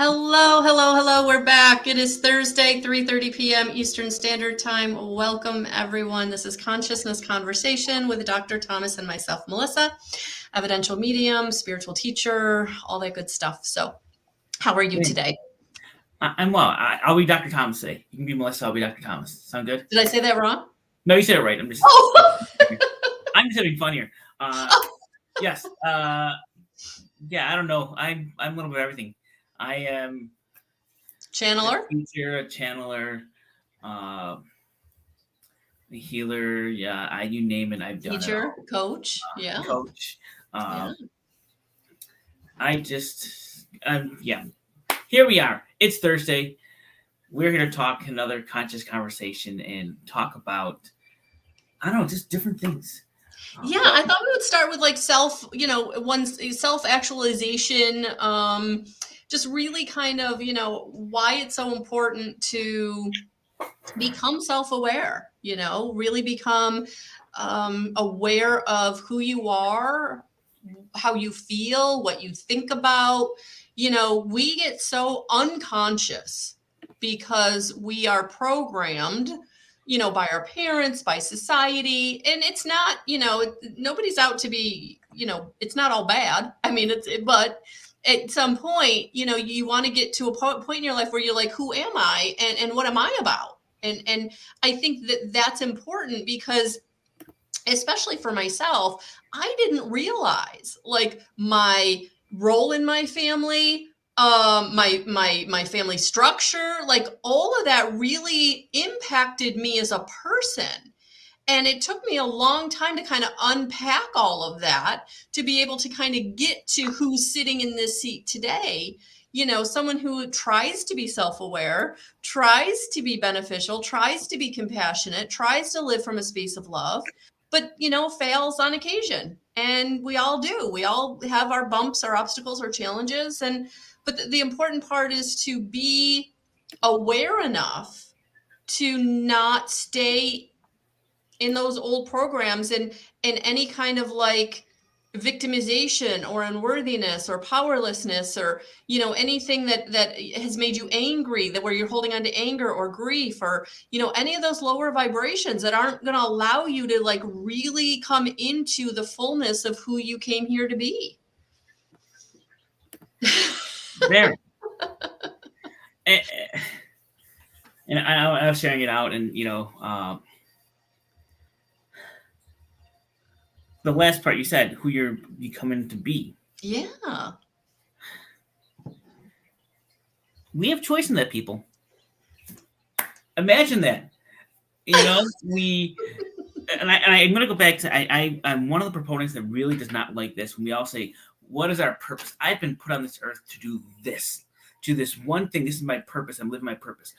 Hello, hello, hello. We're back. It is Thursday, 3:30 p.m. Eastern Standard Time. Welcome, everyone. This is Consciousness Conversation with Dr. Thomas and myself, Melissa, evidential medium, spiritual teacher, all that good stuff. So, how are you today? I'm well. I'll be Dr. Thomas today. You can be Melissa. I'll be Dr. Thomas. Sound good? Did I say that wrong? No, you said it right. I'm just having fun here. Yes. Yeah. I don't know. I'm a little bit of everything. I am Channeler, a teacher, a channeler, a healer. Yeah. You name it. I've done teacher, it coach. all. Yeah. Coach. Yeah. Yeah. Here we are. It's Thursday. We're here to talk another conscious conversation and talk about, I don't know, just different things. Yeah, I thought we would start with like one's self-actualization, just really kind of, why it's so important to become self-aware, really become aware of who you are, how you feel, what you think about. We get so unconscious because we are programmed by our parents, by society. And it's not, nobody's out to be, it's not all bad. I mean, but at some point, you want to get to a point in your life where you're like, who am I? And what am I about? And I think that that's important because, especially for myself, I didn't realize like my role in my family, my family structure, like all of that really impacted me as a person. And it took me a long time to kind of unpack all of that to be able to kind of get to who's sitting in this seat today. Someone who tries to be self-aware, tries to be beneficial, tries to be compassionate, tries to live from a space of love, but fails on occasion. And we all do. We all have our bumps, our obstacles, our challenges. But the important part is to be aware enough to not stay in those old programs and any kind of like victimization or unworthiness or powerlessness or anything that has made you angry, that where you're holding on to anger or grief or any of those lower vibrations that aren't going to allow you to like really come into the fullness of who you came here to be. There. And I was sharing it out, and the last part you said, who you're becoming to be. Yeah. We have choice in that, people. Imagine that. I'm going to go back to, I'm one of the proponents that really does not like this when we all say, what is our purpose? I've been put on this earth to do this one thing. This is my purpose. I'm living my purpose.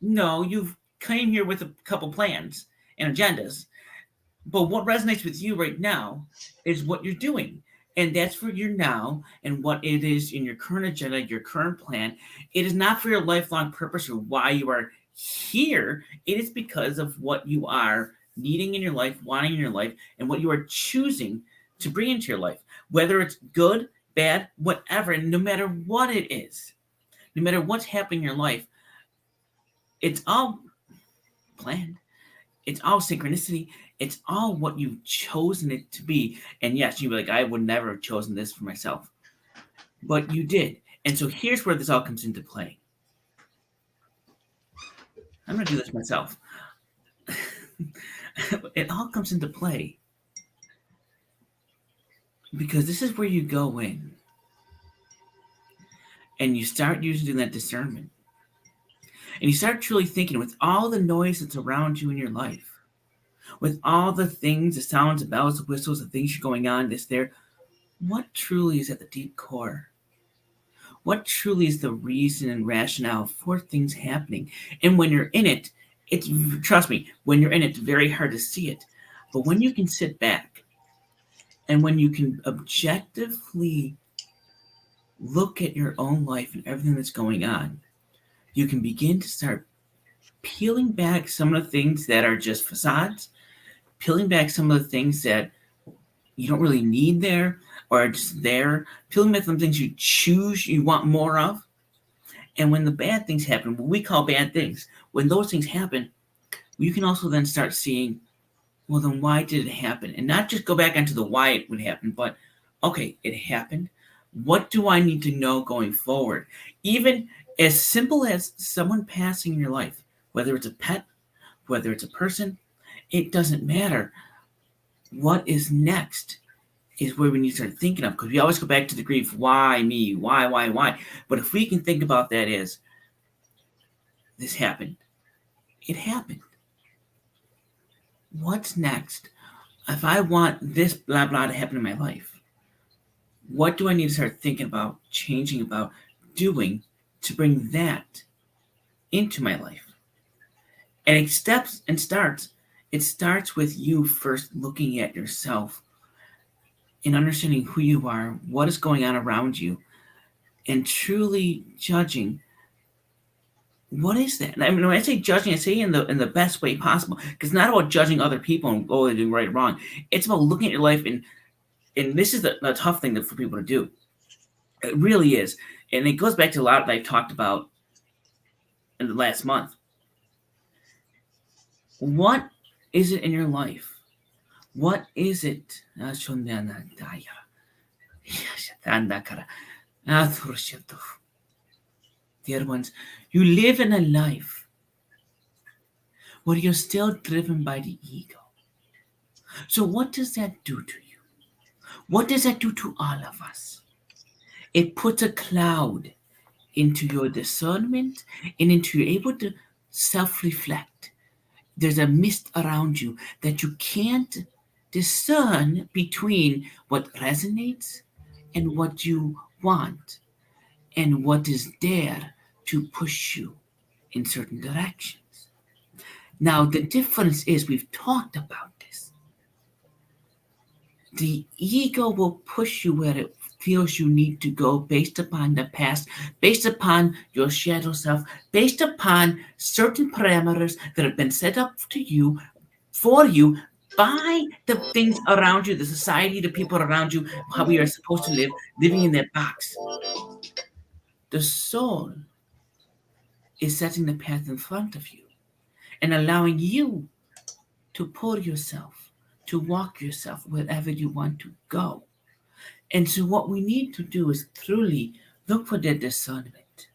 No, you've came here with a couple plans and agendas. But what resonates with you right now is what you're doing. And that's for your now and what it is in your current agenda, your current plan. It is not for your lifelong purpose or why you are here. It is because of what you are needing in your life, wanting in your life, and what you are choosing to bring into your life. Whether it's good, bad, whatever, and no matter what it is, no matter what's happening in your life, it's all planned. It's all synchronicity. It's all what you've chosen it to be. And yes, you'd be like, I would never have chosen this for myself. But you did. And so here's where this all comes into play. I'm going to do this myself. It all comes into play because this is where you go in and you start using that discernment. And you start truly thinking with all the noise that's around you in your life, with all the things, the sounds, the bells, the whistles, the things you're going on, this, there, what truly is at the deep core? What truly is the reason and rationale for things happening? And when you're in it, trust me, when you're in it, it's very hard to see it. But when you can sit back and when you can objectively look at your own life and everything that's going on, you can begin to start peeling back some of the things that are just facades, peeling back some of the things that you don't really need there or are just there, peeling back some things you choose you want more of, And when the bad things happen, what we call bad things, when those things happen, you can also then start seeing, well, then why did it happen? And not just go back into the why it would happen, but okay, it happened. What do I need to know going forward? Even as simple as someone passing in your life, whether it's a pet, whether it's a person, it doesn't matter. What is next is where we need to start thinking of, because we always go back to the grief, why me? Why? But if we can think about that as this happened, it happened. What's next? If I want this blah blah to happen in my life, what do I need to start thinking about, changing about, doing to bring that into my life? And it starts with you first looking at yourself and understanding who you are, what is going on around you, and truly judging what is that. And I mean, when I say judging, I say in the best way possible, because it's not about judging other people and they're doing right or wrong. It's about looking at your life, and this is the tough thing for people to do. It really is, and it goes back to a lot that I talked about in the last month. What is it in your life? What is it? Dear ones, you live in a life where you're still driven by the ego. So what does that do to you? What does that do to all of us? It puts a cloud into your discernment and into you're able to self-reflect. There's a mist around you that you can't discern between what resonates and what you want and what is there to push you in certain directions. Now, the difference is, we've talked about this. The ego will push you where it feels you need to go based upon the past, based upon your shadow self, based upon certain parameters that have been set up to you, for you, by the things around you, the society, the people around you, how we are supposed to live, living in that box. The soul is setting the path in front of you and allowing you to pull yourself, to walk yourself wherever you want to go. And so what we need to do is truly look for that discernment.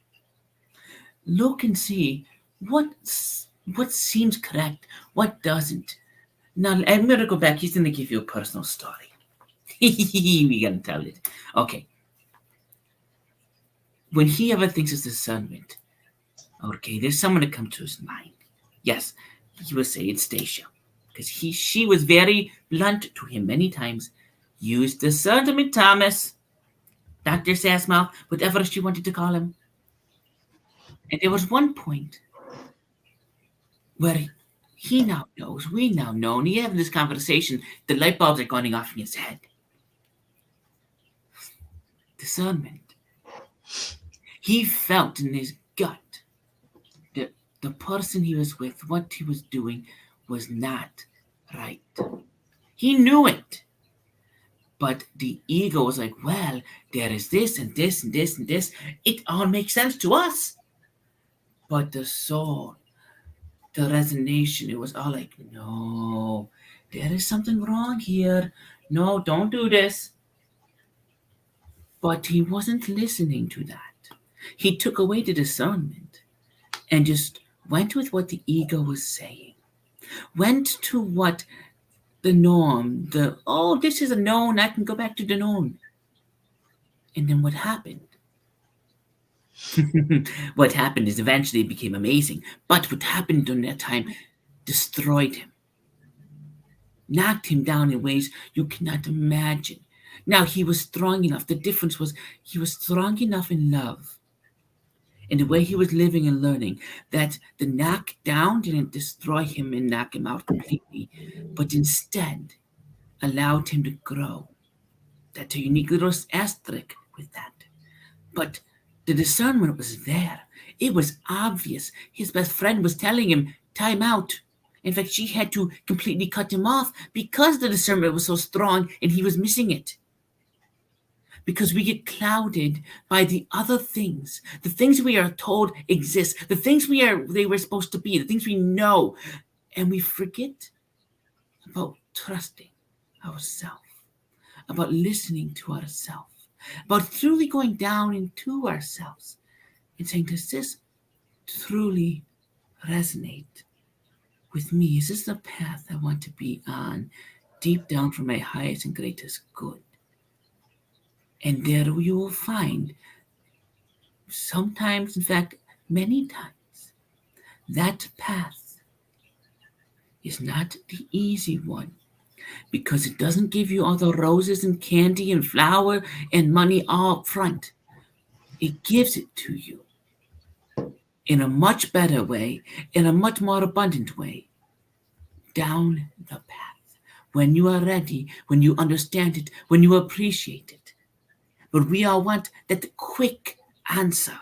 Look and see what seems correct, what doesn't. Now, I'm going to go back. He's going to give you a personal story. We're going to tell it. Okay. When he ever thinks it's discernment, okay, there's someone that comes to his mind. Yes, he will say it's Stacia, because she was very blunt to him many times. Use discernment, Thomas. Dr. Sassmouth, whatever she wanted to call him. And there was one point where he now knows, we now know, and he having this conversation, the light bulbs are going off in his head. Discernment. He felt in his gut that the person he was with, what he was doing, was not right. He knew it. But the ego was like, well, there is this and this and this and this. It all makes sense to us. But the soul, the resonation, it was all like, no, there is something wrong here. No, don't do this. But he wasn't listening to that. He took away the discernment and just went with what the ego was saying. Went to what the norm, this is a known, I can go back to the norm. And then what happened? What happened is eventually it became amazing. But what happened during that time destroyed him. Knocked him down in ways you cannot imagine. Now, he was strong enough. The difference was he was strong enough in love, in the way he was living and learning, that the knockdown didn't destroy him and knock him out completely, but instead allowed him to grow. That's a unique little asterisk with that. But the discernment was there. It was obvious. His best friend was telling him, time out. In fact, she had to completely cut him off because the discernment was so strong and he was missing it. because we get clouded by the other things, the things we are told exist, the things they were supposed to be, the things we know, and we forget about trusting ourselves, about listening to ourselves, about truly going down into ourselves and saying, does this truly resonate with me? Is this the path I want to be on, deep down for my highest and greatest good? And there you will find, sometimes, in fact, many times, that path is not the easy one, because it doesn't give you all the roses and candy and flour and money all up front. It gives it to you in a much better way, in a much more abundant way, down the path, when you are ready, when you understand it, when you appreciate it. But we all want that quick answer,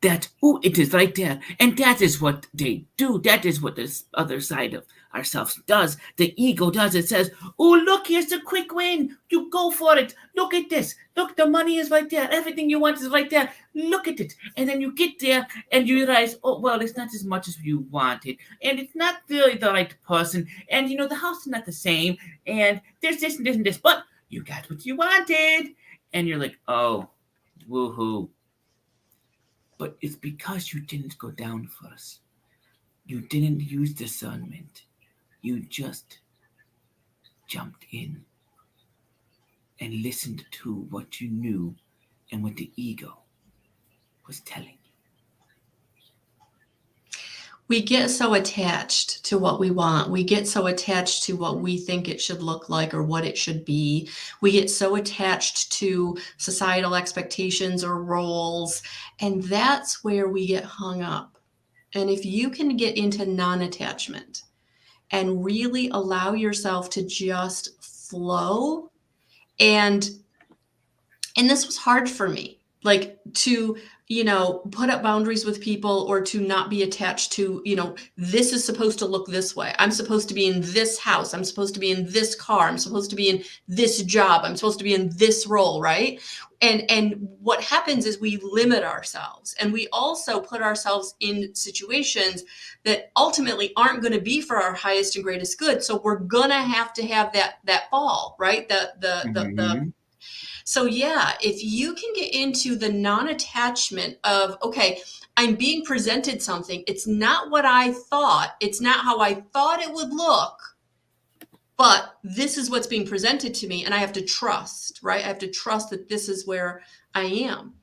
that, oh, it is right there. And that is what they do. That is what this other side of ourselves does. The ego does. It says, oh, look, here's the quick win. You go for it. Look at this. Look, the money is right there. Everything you want is right there. Look at it. And then you get there and you realize, oh, well, it's not as much as you wanted. And it's not really the right person. And, the house is not the same. And there's this and this and this. But you got what you wanted. And you're like, oh, woohoo. But it's because you didn't go down first. You didn't use discernment. You just jumped in and listened to what you knew and what the ego was telling you. We get so attached to what we want. We get so attached to what we think it should look like or what it should be. We get so attached to societal expectations or roles, and that's where we get hung up. And if you can get into non-attachment and really allow yourself to just flow, and this was hard for me, like to put up boundaries with people, or to not be attached to, this is supposed to look this way. I'm supposed to be in this house. I'm supposed to be in this car. I'm supposed to be in this job. I'm supposed to be in this role, right? And what happens is we limit ourselves, and we also put ourselves in situations that ultimately aren't going to be for our highest and greatest good. So we're gonna have to have that fall, right? So yeah, if you can get into the non-attachment of, okay, I'm being presented something. It's not what I thought. It's not how I thought it would look, but this is what's being presented to me. And I have to trust, right? I have to trust that this is where I am.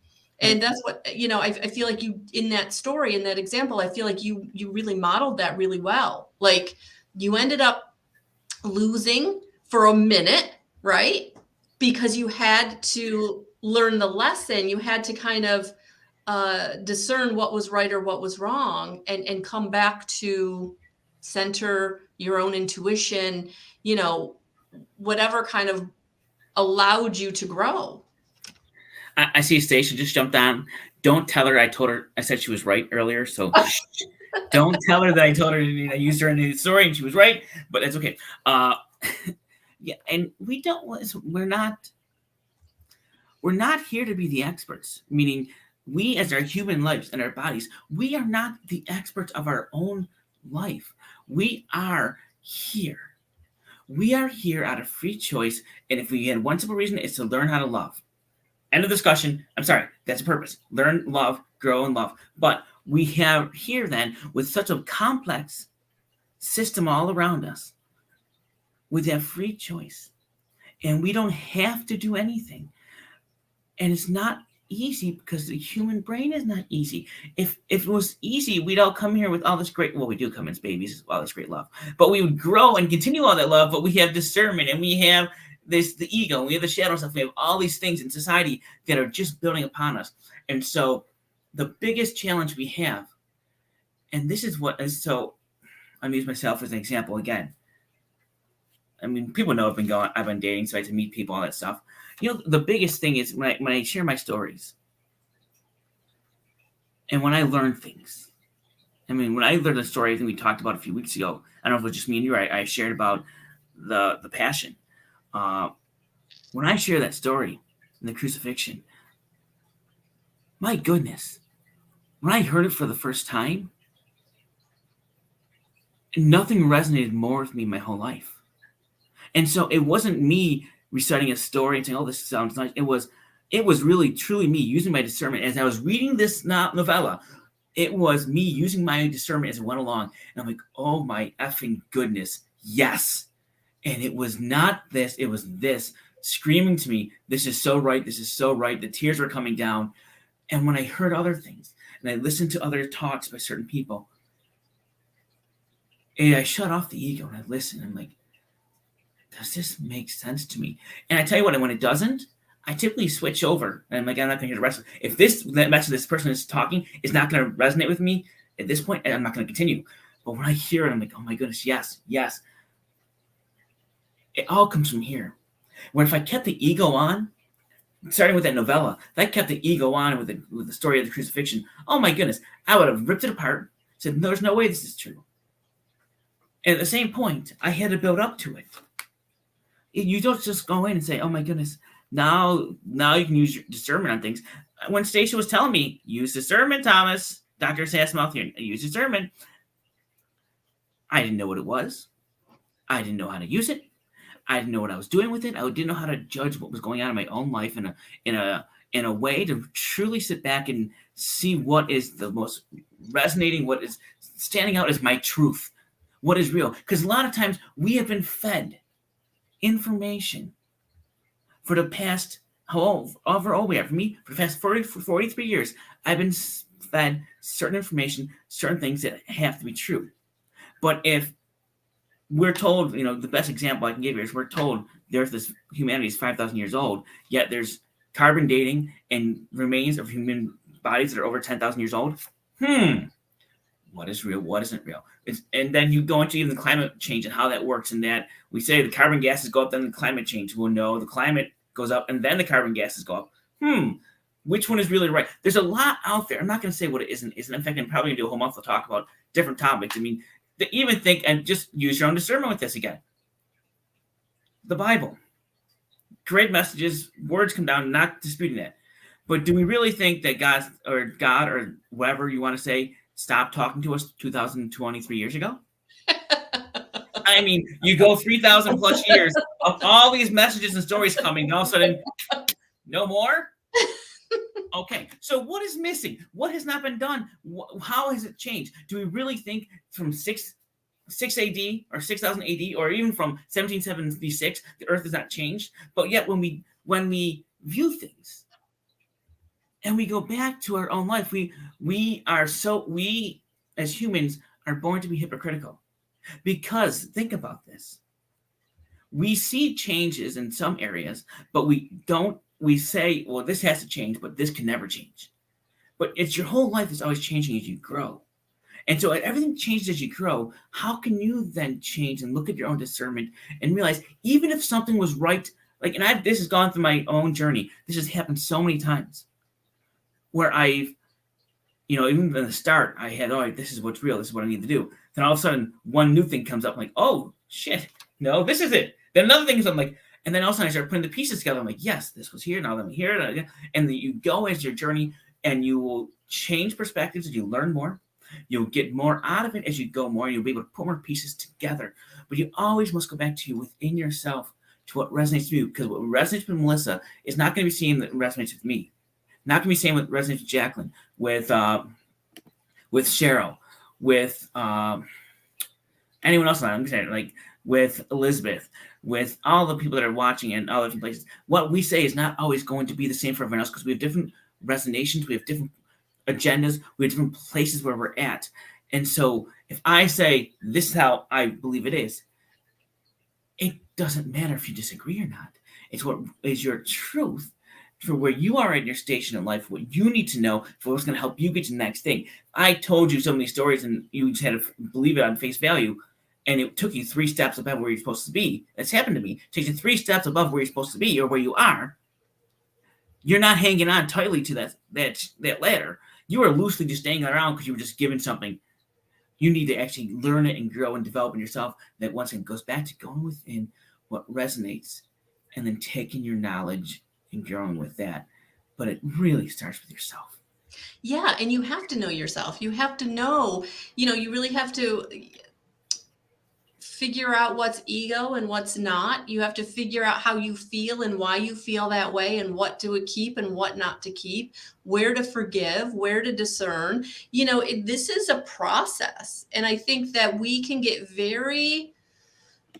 And that's what, I feel like you, in that story, in that example, I feel like you really modeled that really well. Like, you ended up losing for a minute, right? Because you had to learn the lesson. You had to kind of discern what was right or what was wrong, and come back to center your own intuition, whatever kind of allowed you to grow. I see Station just jumped on. Don't tell her I said she was right earlier. So don't tell her that I told her, I used her in the story and she was right, but it's okay. Yeah, and we're not here to be the experts, meaning we, as our human lives and our bodies, we are not the experts of our own life. We are here. We are here out of free choice, and if we had one simple reason, it's to learn how to love. End of discussion. I'm sorry, that's a purpose. Learn, love, grow, and love. But we have here then, with such a complex system all around us, with that free choice, and we don't have to do anything. And it's not easy, because the human brain is not easy. If it was easy, we'd all come here with all this great, well, we do come as babies, all this great love, but we would grow and continue all that love. But we have discernment, and we have the ego, and we have the shadow stuff. We have all these things in society that are just building upon us. And so the biggest challenge we have, and this is what is, so I'm using myself as an example again. I mean, people know I've been dating sites to meet people, all that stuff. The biggest thing is when I share my stories, and when I learn things. I mean, when I learned the story, I think we talked about a few weeks ago. I don't know if it was just me and you. I shared about the passion. When I share that story, and the crucifixion. My goodness, when I heard it for the first time, nothing resonated more with me my whole life. And so it wasn't me reciting a story and saying, "Oh, this sounds nice." It was really truly me using my discernment as I was reading this novella. It was me using my discernment as it went along, and I'm like, "Oh my effing goodness, yes!" And it was not this; it was this screaming to me, "This is so right! This is so right!" The tears were coming down, and when I heard other things and I listened to other talks by certain people, and I shut off the ego and I listened. I'm like, does this make sense to me? And I tell you what, when it doesn't, I typically switch over. And I'm like, I'm not going to hear the rest of it. If that message this person is talking is not going to resonate with me at this point, I'm not going to continue. But when I hear it, I'm like, oh my goodness, yes, yes. It all comes from here. Where if I kept the ego on, starting with that novella, if I kept the ego on with the story of the crucifixion, oh my goodness, I would have ripped it apart, said, there's no way this is true. And at the same point, I had to build up to it. You don't just go in and say, oh my goodness, now you can use your discernment on things. When Stacia was telling me, use discernment, Thomas, Dr. Sassmouth here, use discernment, I didn't know what it was. I didn't know how to use it. I didn't know what I was doing with it. I didn't know how to judge what was going on in my own life in a way to truly sit back and see what is the most resonating, what is standing out as my truth, what is real. Because a lot of times we have been fed information for the past, however old we are. For me, for the past 43 years, I've been fed certain information, certain things that have to be true. But if we're told, the best example I can give you is we're told the Earth is, humanity is 5,000 years old, yet there's carbon dating and remains of human bodies that are over 10,000 years old. What is real? What isn't real? And then you go into even the climate change and how that works, and that we say the carbon gases go up, then the climate change. Well, no, the climate goes up, and then the carbon gases go up. Which one is really right? There's a lot out there. I'm not going to say what it isn't. In fact, I'm probably going to do a whole month to talk about different topics. I mean, even think and just use your own discernment with this again. The Bible. Great messages. Words come down, not disputing that. But do we really think that God or whatever you want to say stopped talking to us 2,023 years ago? I mean, you go 3,000 plus years of all these messages and stories coming, and all of a sudden, no more? Okay, so what is missing? What has not been done? How has it changed? Do we really think from 6 AD or 6,000 AD or even from 1776 the Earth has not changed? But yet when we view things and we go back to our own life, we as humans are born to be hypocritical. Because think about this. We see changes in some areas, but we say, well, this has to change, but this can never change. But it's your whole life is always changing as you grow. And so everything changes as you grow. How can you then change and look at your own discernment and realize, even if something was right, this has gone through my own journey. This has happened so many times where I've, even in the start, I had, this is what's real. This is what I need to do. Then all of a sudden, one new thing comes up. I'm like, oh, shit. No, this is it. Then another thing is, I'm like, and then all of a sudden I start putting the pieces together. I'm like, yes, this was here. Now let me hear it. And then you go as your journey, and you will change perspectives as you learn more. You'll get more out of it as you go more. You'll be able to put more pieces together. But you always must go back to you within yourself, to what resonates with you. Because what resonates with Melissa is not going to be seen that resonates with me. Not going to be seen what resonates with Jacqueline, with Cheryl, with anyone else. I'm saying, like with Elizabeth, with all the people that are watching and all different places. What we say is not always going to be the same for everyone else, because we have different resonations, we have different agendas, we have different places where we're at. And so if I say this is how I believe it is, it doesn't matter if you disagree or not. It's what is your truth for where you are in your station in life, what you need to know for what's going to help you get to the next thing. I told you so many stories and you just had to believe it on face value, and it took you 3 steps above where you're supposed to be. That's happened to me. It takes you 3 steps above where you're supposed to be or where you are. You're not hanging on tightly to that ladder. You are loosely just staying around because you were just given something. You need to actually learn it and grow and develop in yourself. That once again goes back to going within what resonates and then taking your knowledge and growing with that. But it really starts with yourself. Yeah, and you have to know yourself. You have to know, you really have to figure out what's ego and what's not. You have to figure out how you feel and why you feel that way and what to keep and what not to keep, where to forgive, where to discern. This is a process. And I think that we can get very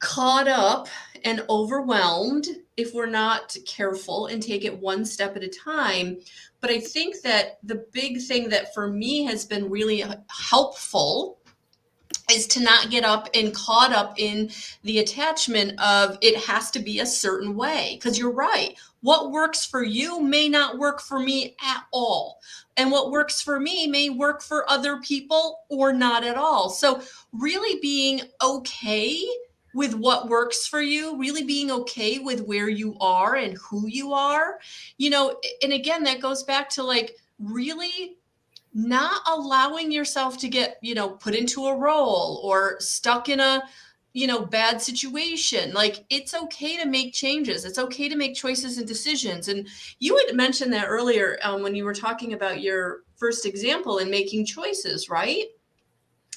caught up and overwhelmed if we're not careful and take it one step at a time. But I think that the big thing that for me has been really helpful is to not get up and caught up in the attachment of it has to be a certain way. Because you're right. What works for you may not work for me at all. And what works for me may work for other people or not at all. So really being okay with what works for you, really being okay with where you are and who you are, and again, that goes back to like really not allowing yourself to get, put into a role or stuck in a, bad situation. Like it's okay to make changes. It's okay to make choices and decisions. And you had mentioned that earlier when you were talking about your first example in making choices, right?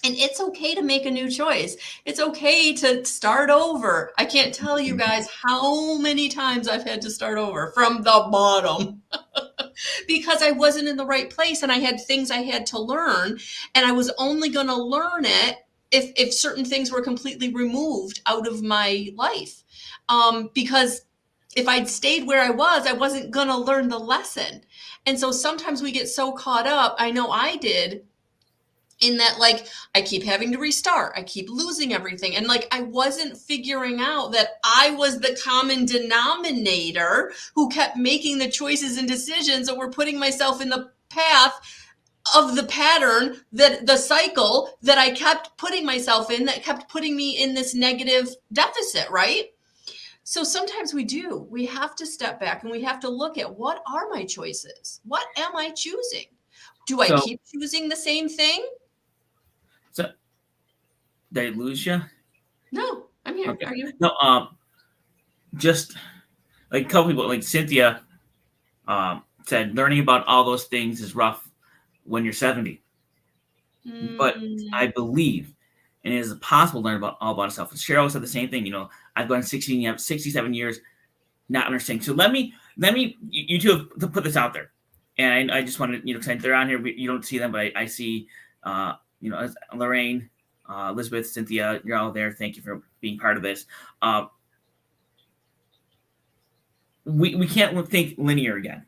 And it's okay to make a new choice. It's okay to start over. I can't tell you guys how many times I've had to start over from the bottom because I wasn't in the right place and I had things I had to learn, and I was only going to learn it if certain things were completely removed out of my life. Because if I'd stayed where I wasn't going to learn the lesson. And so sometimes we get so caught up, I know I did, in that, like, I keep having to restart. I keep losing everything. And like, I wasn't figuring out that I was the common denominator who kept making the choices and decisions that were putting myself in the path of the pattern, that the cycle that I kept putting myself in, that kept putting me in this negative deficit, right? So sometimes we have to step back and we have to look at, what are my choices? What am I choosing? Do I So, keep choosing the same thing? so did I lose you? No, I'm here. Okay. Are you? No, just like a couple people, like Cynthia said, learning about all those things is rough when you're 70. But I believe, and it is possible to learn about all about yourself. And Cheryl said the same thing. I've gone 67 years not understanding. So let me, you two have to put this out there. And I just wanted, because they're on here, you don't see them, but I see, Lorraine, Elizabeth, Cynthia, you're all there. Thank you for being part of this. We can't think linear again.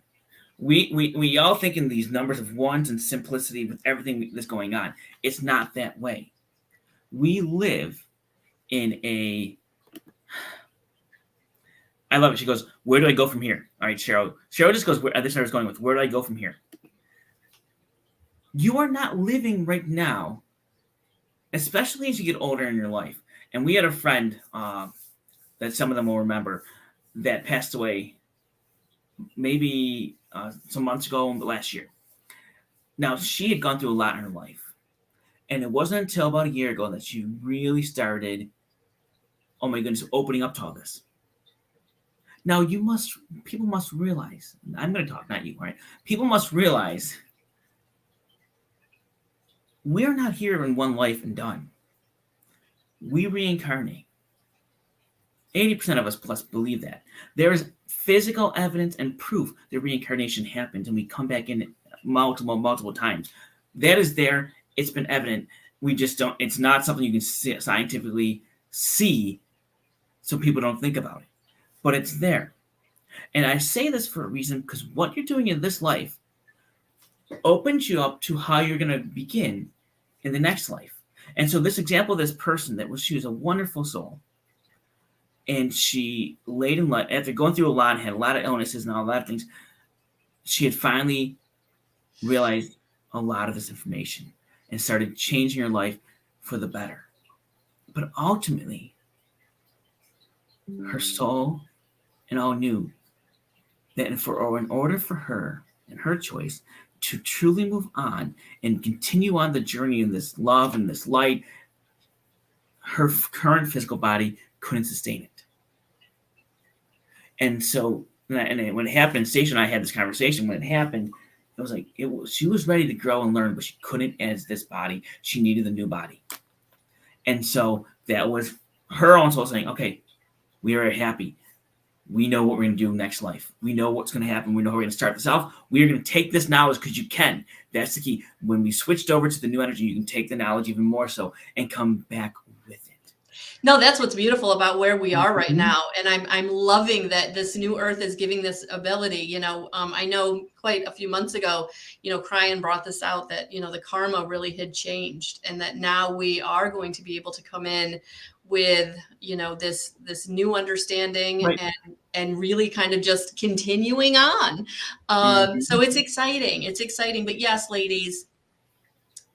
We all think in these numbers of ones and simplicity with everything that's going on. It's not that way. We live in a... I love it. She goes, where do I go from here? All right, Cheryl. Cheryl just goes, this is where I was going with, where do I go from here? You are not living right now, especially as you get older in your life. And we had a friend that some of them will remember that passed away maybe some months ago, last year. Now, she had gone through a lot in her life. And it wasn't until about a year ago that she really started, oh my goodness, opening up to all this. Now, people must realize, I'm going to talk, not you, right? People must realize we're not here in one life and done. We reincarnate. 80% of us plus believe that. There is physical evidence and proof that reincarnation happens and we come back in multiple times. That is there. It's been evident. We just don't, it's not something you can scientifically see, so people don't think about it. But it's there. And I say this for a reason, because what you're doing in this life opens you up to how you're going to begin in the next life. And so this example of this person she was a wonderful soul. And she laid in life, after going through a lot, had a lot of illnesses and all that things, she had finally realized a lot of this information and started changing her life for the better. But ultimately, her soul and all knew that in order for her and her choice to truly move on and continue on the journey in this love and this light, her current physical body couldn't sustain it. And so And when it happened, Station and I had this conversation. When it happened, it was like she was ready to grow and learn, but she couldn't as this body. She needed a new body. And so that was her own soul saying, okay, we are happy. We know what we're going to do next life. We know what's going to happen. We know how we're going to start this off. We are going to take this knowledge because you can. That's the key. When we switched over to the new energy, you can take the knowledge even more so and come back with it. No, that's what's beautiful about where we are right now. And I'm loving that this new earth is giving this ability. I know quite a few months ago, Cryan brought this out that, the karma really had changed, and that now we are going to be able to come in with, this new understanding, Right. and really kind of just continuing on. So it's exciting. It's exciting. But yes, ladies,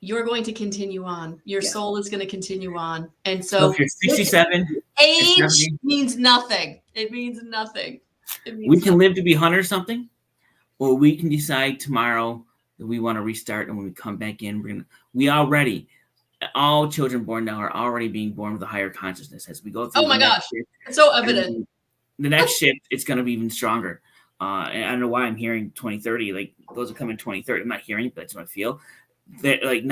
you're going to continue on. Your soul is going to continue on. And so if you're 67, age means nothing. It means nothing. We can live to be 100 or something, or we can decide tomorrow that we want to restart. And when we come back in, all children born now are already being born with a higher consciousness as we go through. Oh my gosh. It's so evident. The next shift, it's going to be even stronger. And I don't know why I'm hearing 2030, like those that come in 2030. I'm not hearing, but that's what I feel. That like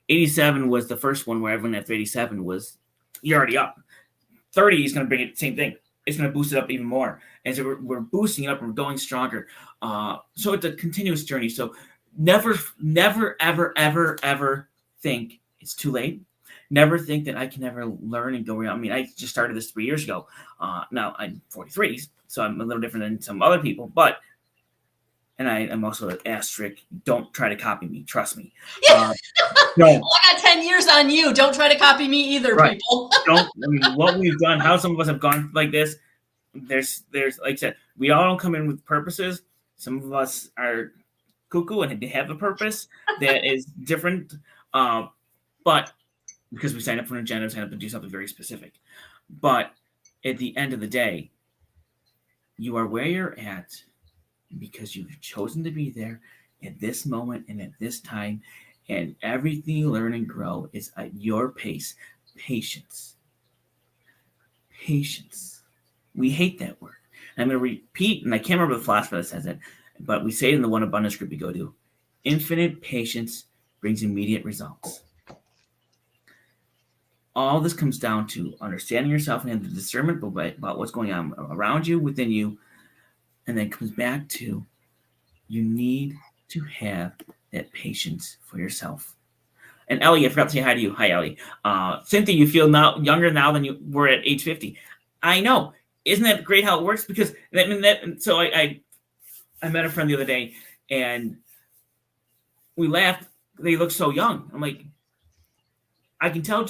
87 was the first one where everyone after 87 was, you're already up. 30 is going to bring it, same thing. It's going to boost it up even more. And so we're boosting it up and we're going stronger. So it's a continuous journey. So never, ever, ever, ever think it's too late. Never think that I can never learn and go around. I mean, I just started this 3 years ago. Now I'm 43, so I'm a little different than some other people, and I'm also an asterisk. Don't try to copy me. Trust me. No. Well, I got 10 years on you. Don't try to copy me either, right. People. What we've done, how some of us have gone like this, there's like I said, we all don't come in with purposes. Some of us are cuckoo and they have a purpose that is different. But because we signed up for an agenda, signed up to do something very specific. But at the end of the day, you are where you're at because you've chosen to be there at this moment and at this time, and everything you learn and grow is at your pace. Patience. We hate that word. And I'm going to repeat, and I can't remember the philosopher that says it, but we say it in the One Abundance group we go to. Infinite patience brings immediate results. All this comes down to understanding yourself and having the discernment about what's going on around you, within you, and then comes back to you need to have that patience for yourself. And Ellie, I forgot to say hi to you. Hi, Ellie. Cynthia, you feel now younger now than you were at age 50. I know. Isn't that great how it works? Because so I met a friend the other day, and we laughed. They look so young. I'm like, I can tell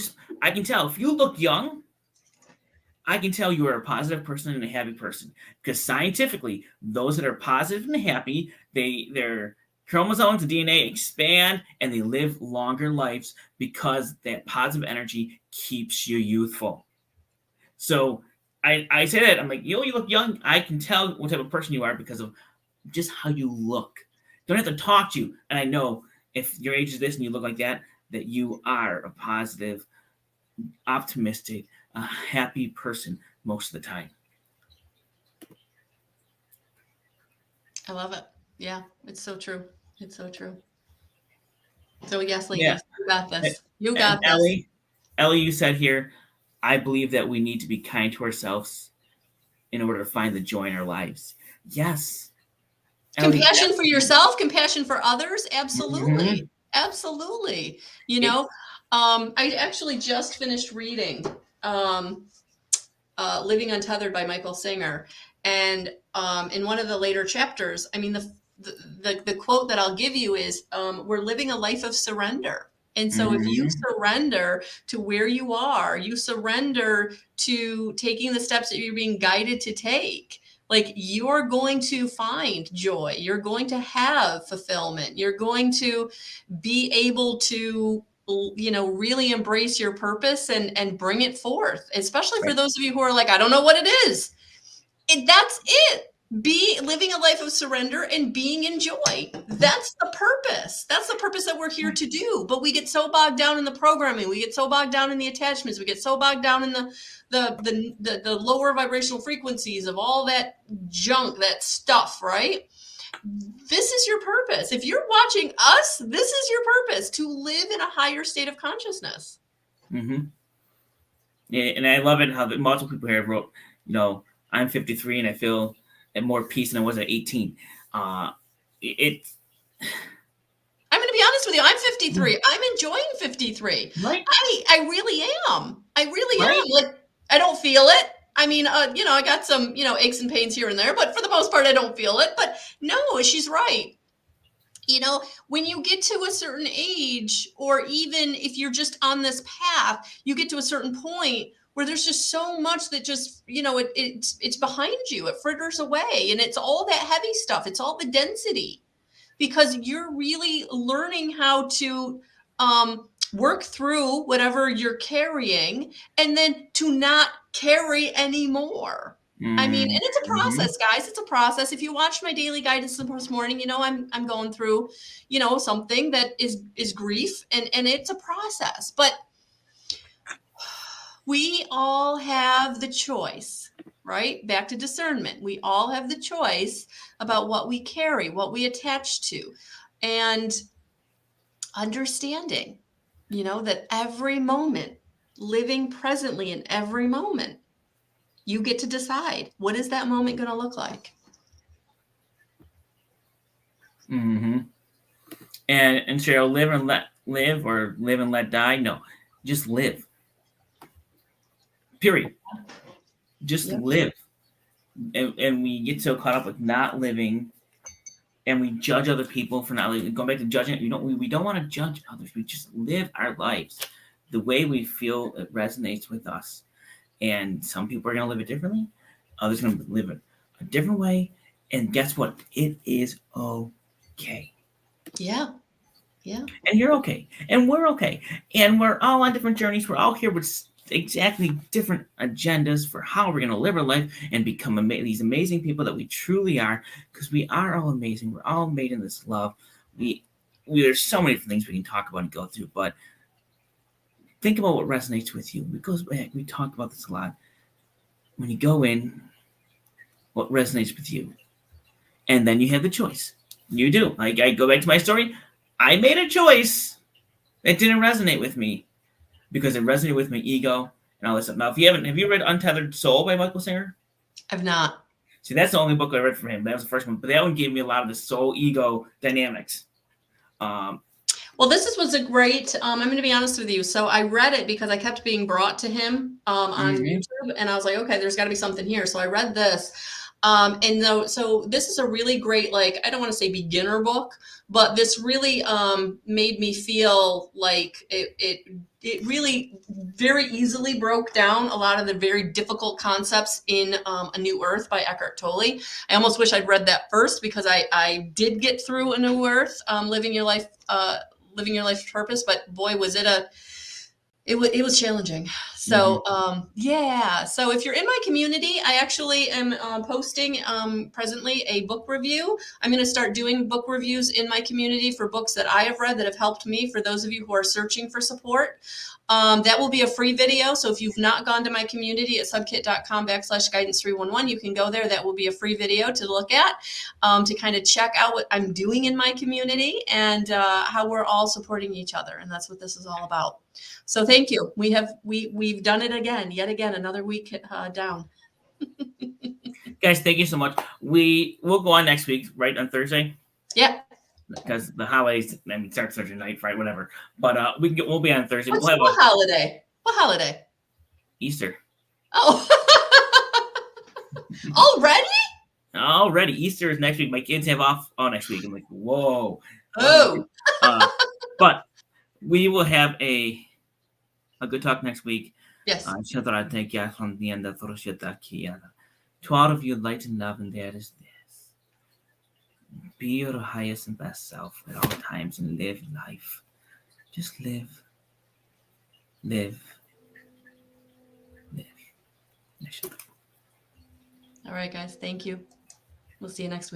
if you look young, I can tell you are a positive person and a happy person. Because scientifically, those that are positive and happy, their chromosomes and DNA expand and they live longer lives because that positive energy keeps you youthful. So I say that, I'm like, you look young. I can tell what type of person you are because of just how you look. Don't have to talk to you. And I know if your age is this and you look like that you are a positive, optimistic, happy person most of the time. I love it. Yeah, it's so true. It's so true. So yes, ladies, Yeah. You got this. You got this. Ellie, you said here, I believe that we need to be kind to ourselves in order to find the joy in our lives. Yes. Compassion for yourself, compassion for others. Absolutely. Mm-hmm. Absolutely. I actually just finished reading Living Untethered by Michael Singer. And in one of the later chapters, I mean, the quote that I'll give you is, we're living a life of surrender. And so if you surrender to where you are, you surrender to taking the steps that you're being guided to take, like you're going to find joy. You're going to have fulfillment. You're going to be able to, really embrace your purpose and bring it forth, especially for those of you who are like, I don't know what it is. That's it. be living a life of surrender and being in joy. That's the purpose. That's the purpose that we're here to do. But we get so bogged down in the programming. We get so bogged down in the attachments. We get so bogged down in the lower vibrational frequencies of all that junk, that stuff, right? This is your purpose. If you're watching us, this is your purpose, to live in a higher state of consciousness. Mm-hmm. Yeah, and I love it how the multiple people here wrote, I'm 53 and I feel at more peace than I was at 18. I'm going to be honest with you. I'm 53. I'm enjoying 53. Right. I really am. I really Right. am. Like, I don't feel it. I mean, I got some, aches and pains here and there, but for the most part, I don't feel it. But no, she's right. When you get to a certain age, or even if you're just on this path, you get to a certain point where there's just so much that just, it's behind you. It fritters away, and it's all that heavy stuff. It's all the density, because you're really learning how to work through whatever you're carrying, and then to not carry anymore. I mean, and it's a process, guys. It's a process. If you watched my daily guidance this morning, I'm going through, something that is grief, and it's a process. But we all have the choice, right? Back to discernment. We all have the choice about what we carry, what we attach to, and understanding, that every moment, living presently in every moment, you get to decide, what is that moment going to look like? Mm-hmm. And Cheryl, live and let live, or live and let die? No, just live. Period. Just live. And we get so caught up with not living, and we judge other people for not living. Going back to judging, we don't want to judge others. We just live our lives the way we feel it resonates with us. And some people are going to live it differently. Others are going to live it a different way. And guess what? It is okay. Yeah. Yeah. And you're okay. And we're okay. And we're all on different journeys. We're all here with exactly different agendas for how we're going to live our life and become these amazing people that we truly are, because we are all amazing. We're all made in this love. There's so many different things we can talk about and go through, but think about what resonates with you. It goes back. We talk about this a lot. When you go in, what resonates with you? And then you have the choice. You do. I go back to my story. I made a choice that didn't resonate with me because it resonated with my ego and all this stuff. Now, have you read Untethered Soul by Michael Singer? I've not. See, that's the only book I read from him. That was the first one. But that one gave me a lot of the soul ego dynamics. Well, this was a great, I'm going to be honest with you. So I read it because I kept being brought to him on YouTube, and I was like, okay, there's got to be something here. So I read this. So this is a really great, like, I don't want to say beginner book, but this really made me feel like it really very easily broke down a lot of the very difficult concepts in A New Earth by Eckhart Tolle. I almost wish I'd read that first, because I did get through A New Earth, living your life purpose, but boy, was it was challenging. So, So if you're in my community, I actually am posting presently a book review. I'm going to start doing book reviews in my community for books that I have read that have helped me, for those of you who are searching for support. That will be a free video. So if you've not gone to my community at subkit.com/guidance311, you can go there. That will be a free video to look at, to kind of check out what I'm doing in my community and how we're all supporting each other. And that's what this is all about. So thank you. We've done it again, yet again, another week down. Guys, thank you so much. We'll go on next week, right, on Thursday? Yeah. Because the holidays, it starts Thursday night, Friday, whatever. But we'll be on Thursday. What holiday? What holiday? Easter. Oh. Already? Easter is next week. My kids have off all next week. I'm like, whoa. Oh. But we will have a good talk next week. Yes. To all of you, light and love, and there is this. Be your highest and best self at all times and live life. Just live. Live. All right, guys. Thank you. We'll see you next week.